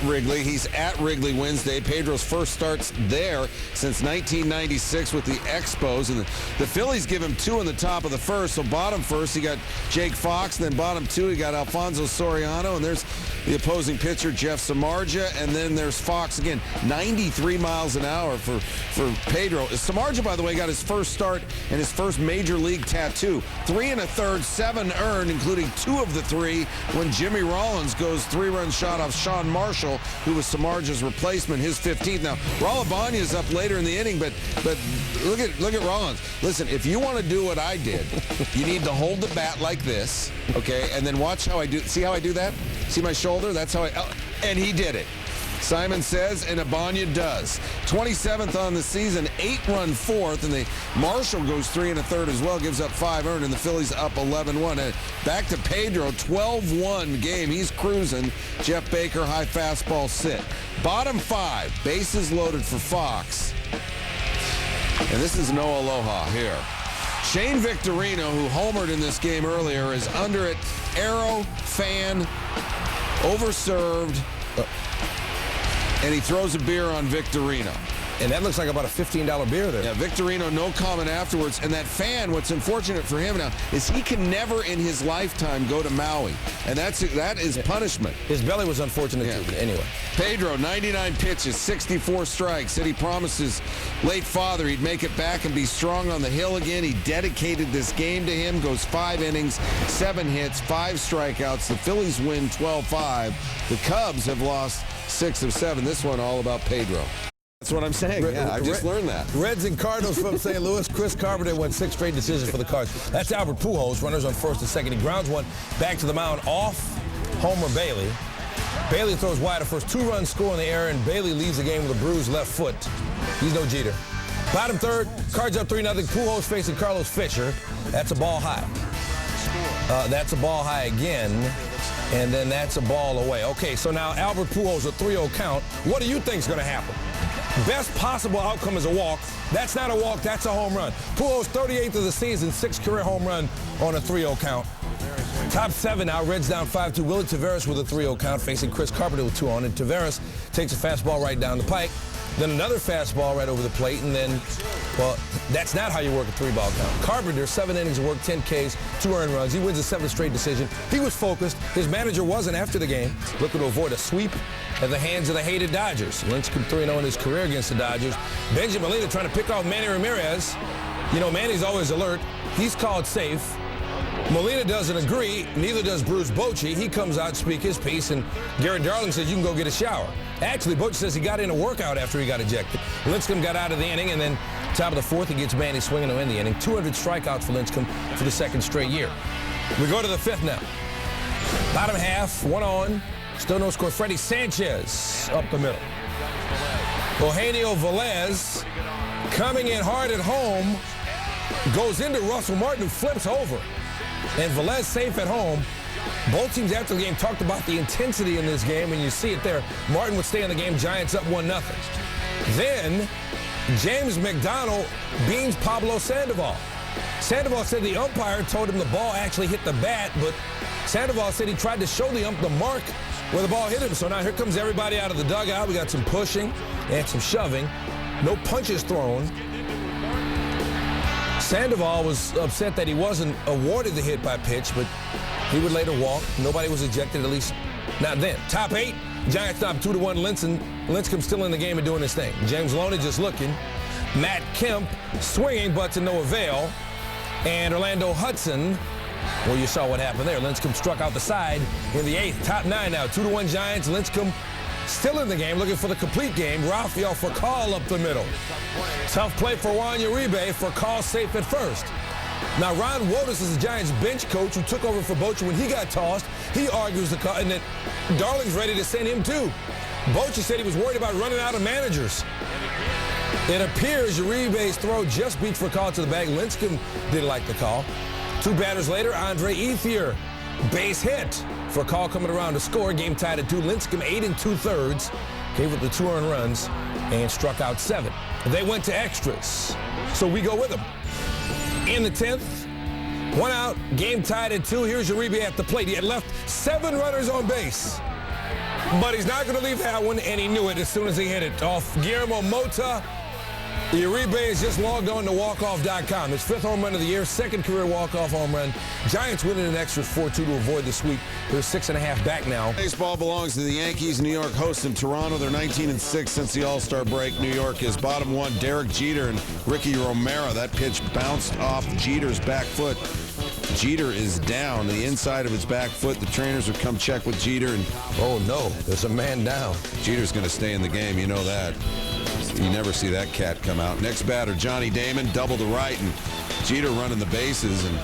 Wrigley. He's at Wrigley Wednesday. Pedro's first starts there since 1996 with the Expos. And the Phillies give him 2 in the top of the first. So bottom first, he got Jake Fox. And then bottom 2, he got Alfonso Soriano. And there's the opposing pitcher, Jeff Samardzija. And then there's Fox again, 93 miles an hour for Pedro. Samardzija, by the way, got his first start and his first major league tattoo. 3 1/3, 7 earned, including 2 of the 3 when Jimmy Rollins goes 3-run shot off Sean Marshall, who was Samardzija's replacement, his 15th. Now, Raul is up later in the inning, but look at Rollins. Listen, if you want to do what I did, you need to hold the bat like this, okay, and then watch how I do. See how I do that? See my shoulder? That's how and he did it. Simon says, and Abanya does. 27th on the season, 8-run 4th, and the Marshall goes 3 1/3 as well, gives up 5 earned, and the Phillies up 11-1. And back to Pedro, 12-1 game. He's cruising. Jeff Baker, high fastball sit. Bottom 5, bases loaded for Fox. And this is no aloha here. Shane Victorino, who homered in this game earlier, is under it. Arrow, fan, overserved. And he throws a beer on Victorino. And that looks like about a $15 beer there. Yeah, Victorino, no comment afterwards. And that fan, what's unfortunate for him now is he can never in his lifetime go to Maui. And that is punishment. His belly was unfortunate too, anyway. Pedro, 99 pitches, 64 strikes. Said he promised his late father he'd make it back and be strong on the hill again. He dedicated this game to him, goes 5 innings, 7 hits, 5 strikeouts. The Phillies win 12-5. The Cubs have lost 6 of 7. This one all about Pedro. That's what I'm saying. Yeah, I just learned that. Reds and Cardinals from St. Louis. Chris Carpenter won 6 straight decisions for the Cards. That's Albert Pujols. Runners on first and second. He grounds one back to the mound off Homer Bailey. Bailey throws wide a first 2-run score in the air, and Bailey leaves the game with a bruised left foot. He's no Jeter. Bottom third, Cards up 3-0. Pujols facing Carlos Fisher. That's a ball high. That's a ball high again. And then that's a ball away. Okay, so now Albert Pujols, a 3-0 count. What do you think is going to happen? Best possible outcome is a walk. That's not a walk, that's a home run. Pujols, 38th of the season, 6th career home run on a 3-0 count. Top 7 now, Reds down 5-2. Willie Taveras with a 3-0 count, facing Chris Carpenter with 2 on. And Taveras takes a fastball right down the pike. Then another fastball right over the plate, and then, well, that's not how you work a 3-ball count. Carpenter, 7 innings of work, 10 Ks, 2 earned runs. He wins a 7th straight decision. He was focused. His manager wasn't after the game, looking to avoid a sweep at the hands of the hated Dodgers. Lincecum 3-0 in his career against the Dodgers. Benjamin Molina trying to pick off Manny Ramirez. You know, Manny's always alert. He's called safe. Molina doesn't agree. Neither does Bruce Bochy. He comes out, speak his piece, and Garrett Darling says you can go get a shower. Actually, Bochy says he got in a workout after he got ejected. Lincecum got out of the inning, and then top of the 4th, he gets Manny swinging to end the inning. 200 strikeouts for Lincecum for the 2nd straight year. We go to the 5th now. Bottom half, 1 on. Still no score. Freddie Sanchez up the middle. Eugenio Velez coming in hard at home. Goes into Russell Martin, who flips over. And Velez safe at home. Both teams after the game talked about the intensity in this game, and you see it there. Martin would stay in the game, Giants up 1-0. Then James McDonald beans Pablo Sandoval. Sandoval said the umpire told him the ball actually hit the bat, but Sandoval said he tried to show the ump the mark where the ball hit him. So now here comes everybody out of the dugout. We got some pushing and some shoving. No punches thrown. Sandoval was upset that he wasn't awarded the hit by pitch, but he would later walk. Nobody was ejected, at least not then. Top 8, Giants top 2-1. Lincecum still in the game and doing his thing. James Loney just looking. Matt Kemp swinging, but to no avail. And Orlando Hudson, well, you saw what happened there. Lincecum struck out the side in the 8th. Top 9 now, 2-1 Giants. Lincecum still in the game, looking for the complete game. Rafael Furcal up the middle. Tough play for Juan Uribe. Furcal safe at first. Now, Ron Wotus is the Giants bench coach who took over for Bochy when he got tossed. He argues the call, and then Darling's ready to send him too. Bochy said he was worried about running out of managers. It appears Uribe's throw just beat Furcal to the bag. Lincecum didn't like the call. 2 batters later, Andre Ethier, base hit. Furcal coming around to score. Game tied at 2. Lincecum 8 2/3. Gave up the 2 earned runs and struck out 7. They went to extras. So we go with them. In the 10th, 1 out, game tied at 2. Here's Uribe at the plate. He had left 7 runners on base. But he's not going to leave that one, and he knew it as soon as he hit it. Off Guillermo Mota. Uribe has just logged on to walkoff.com. His 5th home run of the year, 2nd career walk-off home run. Giants winning in extras 4-2 to avoid the sweep. They're 6.5 back now. Baseball belongs to the Yankees. New York hosting Toronto. They're 19-6 since the All-Star break. New York is bottom 1. Derek Jeter and Ricky Romero. That pitch bounced off Jeter's back foot. Jeter is down the inside of his back foot. The trainers have come check with Jeter, and oh no, there's a man down. Jeter's going to stay in the game. You know that. You never see that cat come out. Next batter, Johnny Damon, double to right, and Jeter running the bases, and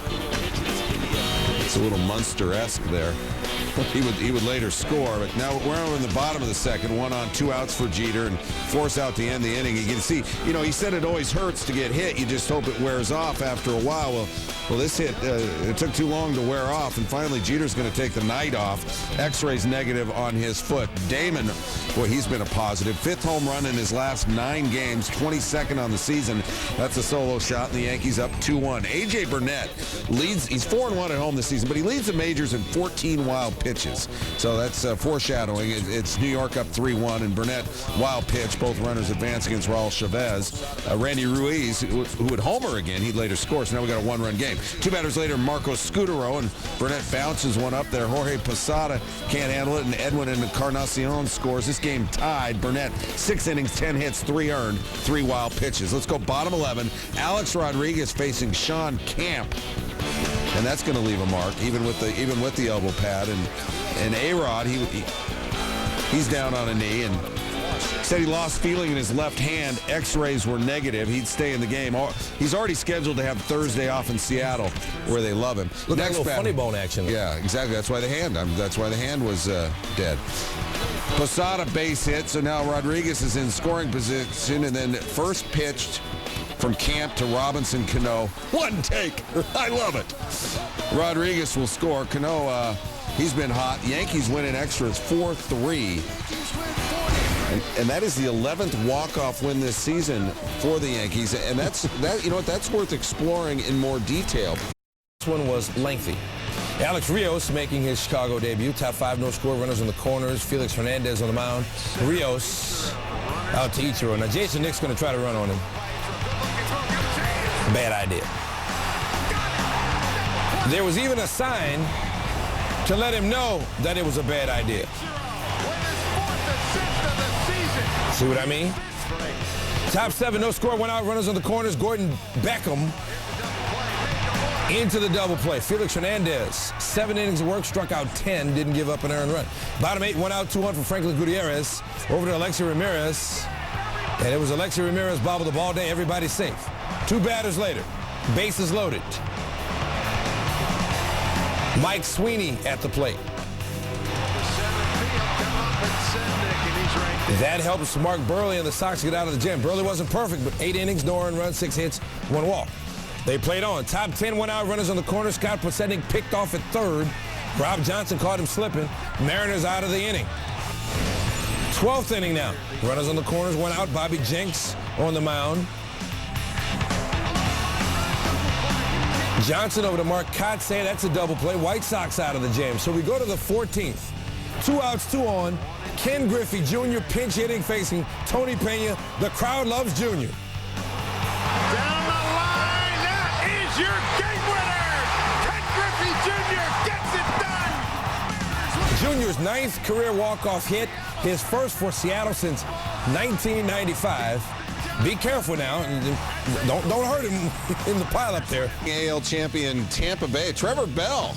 it's a little Munster-esque there. He would later score, but now we're in the bottom of the second, 1 on 2 outs for Jeter, and force out to end the inning. You can see, you know, he said it always hurts to get hit. You just hope it wears off after a while. Well, this hit, it took too long to wear off, and finally Jeter's going to take the night off. X-rays negative on his foot. Damon, boy, he's been a positive. 5th home run in his last 9 games, 22nd on the season. That's a solo shot, and the Yankees up 2-1. A.J. Burnett leads. He's 4-1 at home this season, but he leads the majors in 14 wild pitches. So that's foreshadowing. It's New York up 3-1, and Burnett, wild pitch. Both runners advance against Raul Chavez. Randy Ruiz, who would homer again, he'd later score. So now we got a 1-run game. 2 batters later, Marcos Scutaro, and Burnett bounces one up there. Jorge Posada can't handle it, and Edwin Encarnacion scores. This game tied. Burnett, 6 innings, 10 hits, 3 earned, 3 wild pitches. Let's go bottom 11. Alex Rodriguez facing Sean Camp, and that's going to leave a mark, even with the elbow pad. And A-Rod, he's down on a knee, and said he lost feeling in his left hand. X-rays were negative. He'd stay in the game. He's already scheduled to have Thursday off in Seattle, where they love him. Look, next, a little funny bone action. Yeah, exactly. That's why the hand was dead. Posada base hit, so now Rodriguez is in scoring position, and then first pitched from Camp to Robinson Cano. One take. I love it. Rodriguez will score. Cano, he's been hot. Yankees win in extras 4-3. And that is the 11th walk-off win this season for the Yankees. And that's worth exploring in more detail. This one was lengthy. Alex Rios making his Chicago debut. Top 5 no-score runners on the corners. Felix Hernandez on the mound. Rios out to Ichiro. Now Jason Nick's going to try to run on him. Bad idea. There was even a sign to let him know that it was a bad idea. See what I mean? Top 7, no score, 1 out, runners on the corners. Gordon Beckham into the double play. Felix Hernandez, 7 innings of work, struck out 10, didn't give up an earned run. Bottom 8, 1 out, 2 on for Franklin Gutierrez. Over to Alexi Ramirez. And it was Alexi Ramirez bobbled the ball day. Everybody's safe. 2 batters later, bases loaded. Mike Sweeney at the plate. That helps Mark Burley and the Sox get out of the jam. Burley wasn't perfect, but 8 innings, no earned run, 6 hits, 1 walk. They played on. Top 10, 1 out, runners on the corner. Scott Podsednik picked off at 3rd. Rob Johnson caught him slipping. Mariners out of the inning. 12th inning now. Runners on the corners, 1 out. Bobby Jenks on the mound. Johnson over to Mark Kotze. That's a double play. White Sox out of the jam. So we go to the 14th. 2 outs, 2 on. Ken Griffey Jr. pinch hitting facing Tony Pena. The crowd loves Jr. Down the line, that is your game winner. Ken Griffey Jr. gets it done. Jr.'s 9th career walk-off hit, his first for Seattle since 1995. Be careful now. Don't hurt him in the pile up there. AL champion Tampa Bay, Trevor Bell.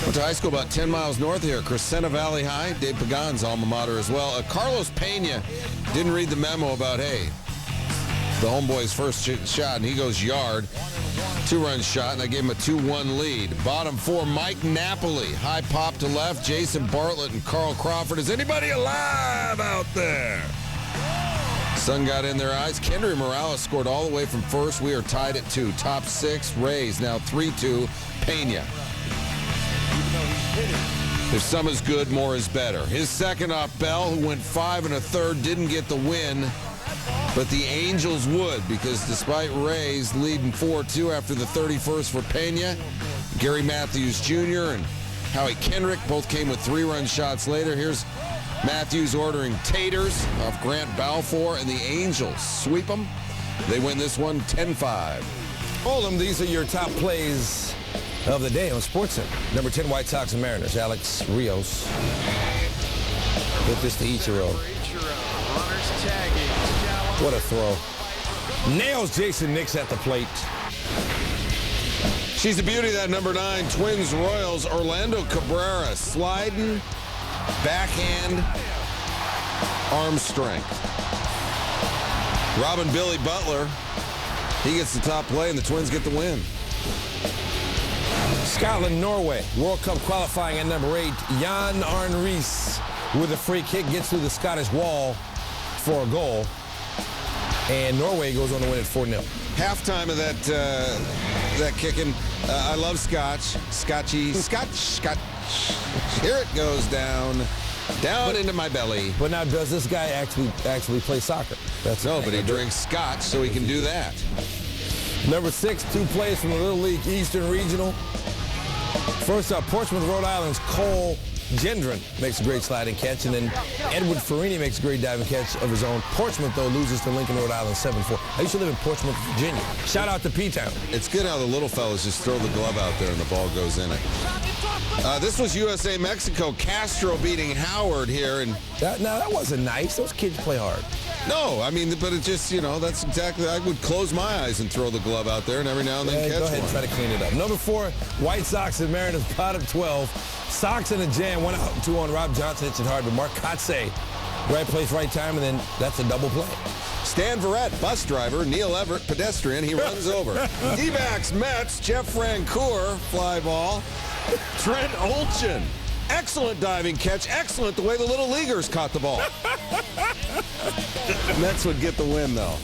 Went to high school about 10 miles north here. Crescenta Valley High, Dave Pagan's alma mater as well. Carlos Pena didn't read the memo about, hey, the homeboy's first shot, and he goes yard. 2-run shot, and I gave him a 2-1 lead. Bottom 4, Mike Napoli. High pop to left, Jason Bartlett and Carl Crawford. Is anybody alive out there? Sun got in their eyes. Kendry Morales scored all the way from first. We are tied at 2. Top 6, Rays now 3-2, Pena. If some is good, more is better. His second off Bell, who went 5 1/3, didn't get the win, but the Angels would, because despite Rays leading 4-2 after the 31st for Pena, Gary Matthews Jr. and Howie Kendrick both came with 3-run shots later. Here's Matthews ordering taters off Grant Balfour, and the Angels sweep them. They win this one 10-5. Oldham, these are your top plays of the day on SportsCenter. Number 10, White Sox and Mariners. Alex Rios hit this to Ichiro. What a throw. Nails Jason Nix at the plate. She's a beauty, that number 9, Twins Royals, Orlando Cabrera, sliding, backhand, arm strength. Robin Billy Butler, he gets the top play, and the Twins get the win. Scotland, Norway, World Cup qualifying at number 8, Jan Arne Riis with a free kick, gets through the Scottish wall for a goal, and Norway goes on to win at 4-0. Halftime of that kicking. I love Scotch. Scotch. Here it goes down into my belly. But now, does this guy actually play soccer? No, but he drinks Scotch, so he can do that. Number 6, 2 plays from the Little League Eastern Regional. First up, Portsmouth, Rhode Island's Cole Gendron makes a great sliding catch, and then Edward Farini makes a great diving catch of his own. Portsmouth, though, loses to Lincoln, Rhode Island 7-4. I used to live in Portsmouth, Virginia. Shout out to P-Town. It's good how the little fellas just throw the glove out there and the ball goes in it. This was USA-Mexico. Castro beating Howard here. And that wasn't nice. Those kids play hard. No, I mean, but it just, that's exactly, I would close my eyes and throw the glove out there and every now and then catch go ahead one. And try to clean it up. Number 4, White Sox and Mariners, bottom 12. Sox in a jam, 1 out, 2 on. Rob Johnson hits it hard, but Mark Kotze, right place, right time, and then that's a double play. Stan Verrett, bus driver. Neil Everett, pedestrian. He runs over. D-backs, Mets. Jeff Francoeur, fly ball. Trent Olchin. Excellent diving catch. Excellent the way the little leaguers caught the ball. Mets would get the win, though.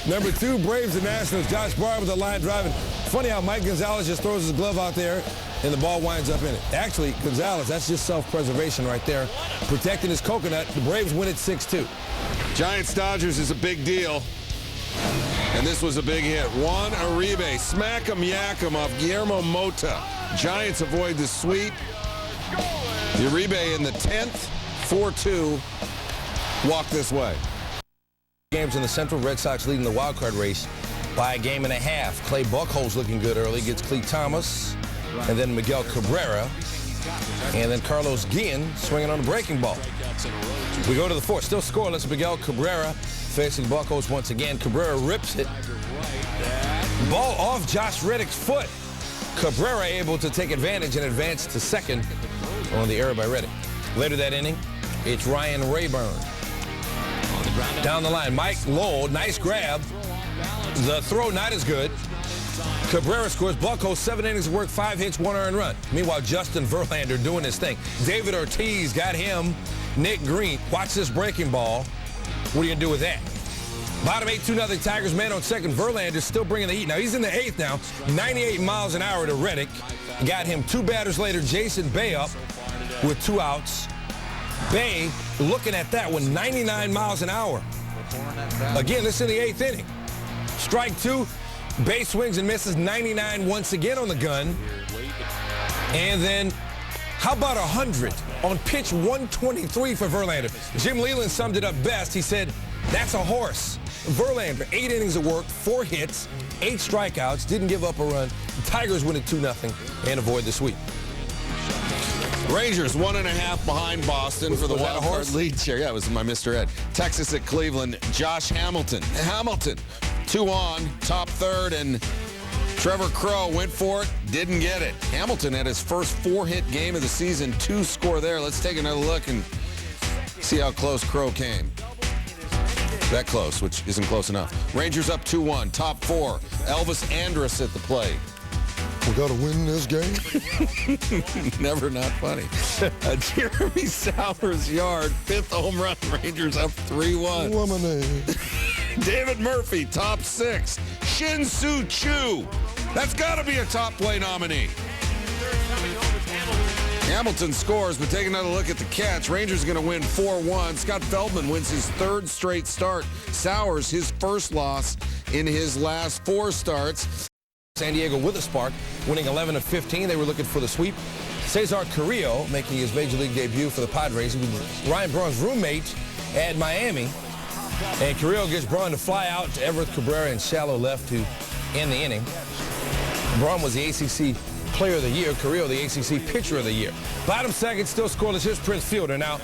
Number 2, Braves and Nationals. Josh Barr with the line driving. Funny how Mike Gonzalez just throws his glove out there and the ball winds up in it. Actually, Gonzalez, that's just self-preservation right there. Protecting his coconut. The Braves win it 6-2. Giants-Dodgers is a big deal. And this was a big hit. Juan Uribe, smack 'em, yak 'em off Guillermo Mota. Giants avoid the sweep. Uribe in the 10th, 4-2, walk this way. Games in the Central, Red Sox leading the wild card race by a game and a half. Clay Buchholz looking good early, gets Cleet Thomas, and then Miguel Cabrera, and then Carlos Guillen swinging on a breaking ball. We go to the 4th, still scoreless. Miguel Cabrera facing Buchholz once again. Cabrera rips it. Ball off Josh Reddick's foot. Cabrera able to take advantage and advance to second on the error by Reddick. Later that inning, it's Ryan Rayburn. Down the line, Mike Lowell, nice grab. The throw not as good. Cabrera scores. Buchholz, 7 innings of work, 5 hits, 1 earned run. Meanwhile, Justin Verlander doing his thing. David Ortiz got him. Nick Green, watch this breaking ball. What are you going to do with that? Bottom 8, 2-0 Tigers. Man on second. Verlander still bringing the heat. Now, he's in the 8th now. 98 miles an hour to Reddick. Got him 2 batters later. Jason Bay up with 2 outs. Bay looking at that one, 99 miles an hour. Again, this in the 8th inning. Strike 2. Bay swings and misses, 99 once again on the gun. And then, how about 100 on pitch 123 for Verlander? Jim Leyland summed it up best. He said, that's a horse. Verlander, 8 innings of work, 4 hits, 8 strikeouts, didn't give up a run. The Tigers win it 2-0 and avoid the sweep. Rangers 1.5 behind Boston for the wild card lead share. Yeah, it was my Mr. Ed. Texas at Cleveland. Josh Hamilton. 2 on, top 3rd, and Trevor Crowe went for it, didn't get it. Hamilton had his first 4-hit game of the season, 2 score there. Let's take another look and see how close Crowe came. That close, which isn't close enough. Rangers up 2-1, top 4. Elvis Andrus at the plate. We got to win this game. Never not funny. Jeremy Sauer's yard, 5th home run. Rangers up 3-1. Lemonade. David Murphy, top 6. Shin-Soo Choo. That's got to be a top play nominee. Hamilton scores, but take another look at the catch. Rangers going to win 4-1. Scott Feldman wins his 3rd straight start. Sauers, his first loss in his last 4 starts. San Diego with a spark, winning 11 of 15. They were looking for the sweep. Cesar Carrillo making his major league debut for the Padres. He was Ryan Braun's roommate at Miami. And Carrillo gets Braun to fly out to Everett Cabrera in shallow left to end the inning. Braun was the ACC Player of the Year, Carrillo the ACC Pitcher of the Year. Bottom second, still scoreless. Here's Prince Fielder. Now,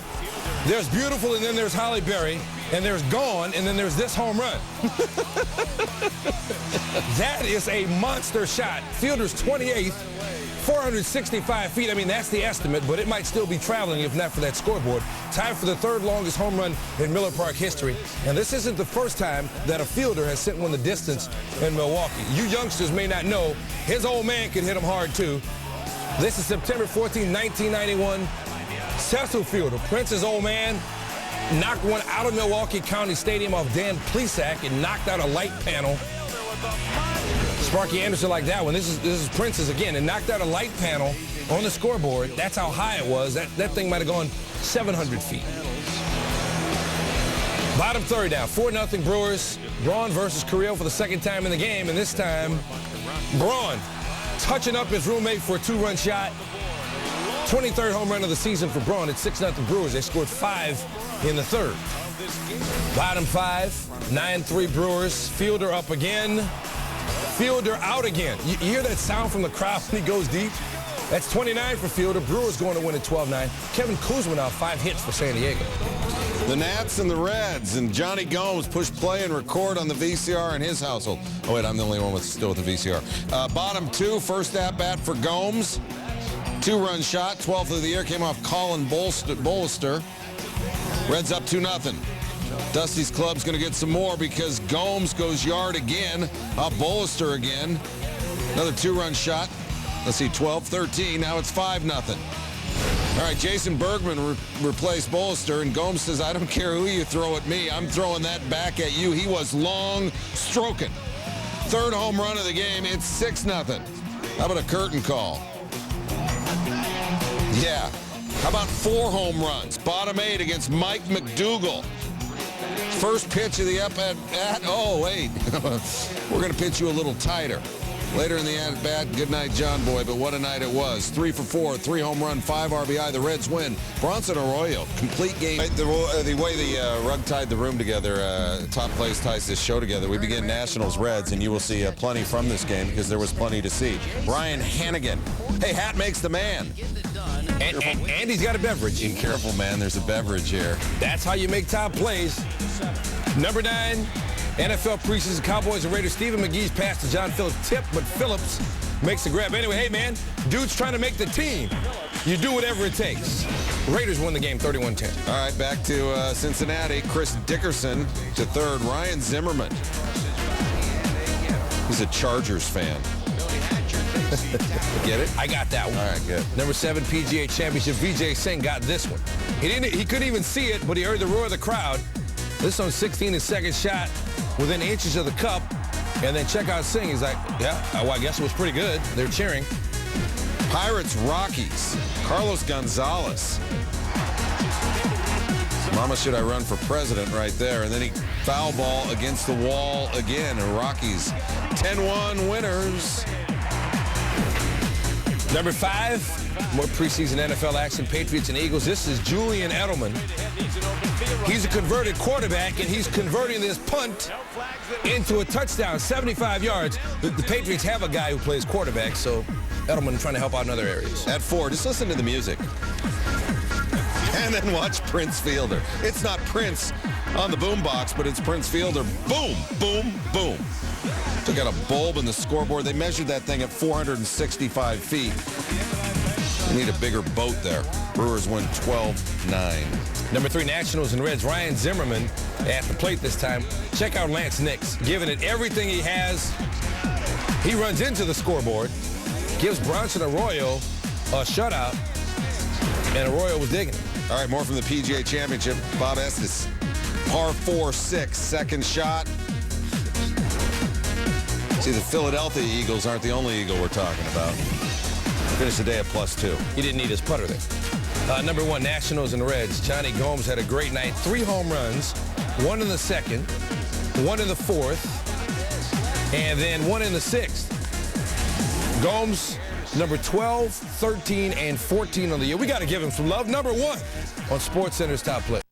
there's beautiful, and then there's Holly Berry, and there's gone, and then there's this home run. That is a monster shot. Fielder's 28th, 465 feet. I mean, that's the estimate, but it might still be traveling if not for that scoreboard. Tied for the third longest home run in Miller Park history. And this isn't the first time that a fielder has sent one the distance in Milwaukee. You youngsters may not know, his old man could hit him hard too. This is September 14, 1991. Cecil Fielder, Prince's old man, knocked one out of Milwaukee County Stadium off Dan Plesac and knocked out a light panel. Sparky Anderson like that one. This is Prince's again, and knocked out a light panel on the scoreboard. That's how high it was. That thing might have gone 700 feet. Bottom third now, 4-0 Brewers. Braun versus Carrillo for the second time in the game, and this time, Braun touching up his roommate for a 2-run shot. 23rd home run of the season for Braun. It's 6-0 Brewers. They scored 5 in the third. Bottom 5, 9-3 Brewers. Fielder up again. Fielder out again. You hear that sound from the crowd when he goes deep? That's 29 for Fielder. Brewers going to win at 12-9. Kevin Kuzma now 5 hits for San Diego. The Nats and the Reds, and Johnny Gomes push play and record on the VCR in his household. Oh, wait, I'm the only one still with the VCR. Bottom 2, first at-bat for Gomes. 2-run shot, 12th of the year, came off Colin Bollister. Reds up 2-0. Dusty's club's going to get some more because Gomes goes yard again, up Bollister again. Another 2-run shot. Let's see, 12-13. Now it's 5-0. All right, Jason Bergman replaced Bollister, and Gomes says, I don't care who you throw at me. I'm throwing that back at you. He was long stroking. Third home run of the game. It's 6-0. How about a curtain call? Yeah. How about 4 home runs? Bottom 8 against Mike McDougal. First pitch of the at-bat. Oh, wait. We're going to pitch you a little tighter. Later in the at-bat, good night, John Boy, but what a night it was. 3 for 4, 3 home run, 5 RBI. The Reds win. Bronson Arroyo, complete game. The way the rug tied the room together, Top Place ties this show together. We begin Nationals-Reds, and you will see plenty from this game because there was plenty to see. Ryan Hannigan. Hey, hat makes the man. And he's got a beverage. Be careful, man. There's a beverage here. That's how you make top plays. Number 9, NFL preseason Cowboys and Raiders. Stephen McGee's pass to John Phillips tip, but Phillips makes the grab. Anyway, hey, man, dude's trying to make the team. You do whatever it takes. Raiders win the game 31-10. All right, back to Cincinnati. Chris Dickerson to third. Ryan Zimmerman. He's a Chargers fan. Get it? I got that one. All right, good. Number 7 PGA Championship. Vijay Singh got this one. He couldn't even see it, but he heard the roar of the crowd. This on 16, his second shot within inches of the cup. And then check out Singh. He's like, yeah, well, I guess it was pretty good. They're cheering. Pirates, Rockies. Carlos Gonzalez. Mama, should I run for president right there? And then he foul ball against the wall again. And Rockies 10-1 winners. Number 5, more preseason NFL action, Patriots and Eagles. This is Julian Edelman. He's a converted quarterback, and he's converting this punt into a touchdown, 75 yards. The Patriots have a guy who plays quarterback, so Edelman trying to help out in other areas. At 4, just listen to the music. And then watch Prince Fielder. It's not Prince on the boombox, but it's Prince Fielder. Boom, boom, boom. Took out a bulb in the scoreboard. They measured that thing at 465 feet. They need a bigger boat there. Brewers win 12-9. Number 3, Nationals and Reds. Ryan Zimmerman at the plate this time. Check out Lance Nix, giving it everything he has. He runs into the scoreboard, gives Bronson Arroyo a shutout, and Arroyo was digging it. All right, more from the PGA Championship. Bob Estes, par 4-6, second shot. See, the Philadelphia Eagles aren't the only Eagle we're talking about. Finished the day at +2. He didn't need his putter there. Number 1, Nationals and Reds. Johnny Gomes had a great night. 3 home runs, 1 in the second, 1 in the fourth, and then 1 in the sixth. Gomes number 12, 13, and 14 on the year. We got to give him some love. Number 1 on SportsCenter's top play.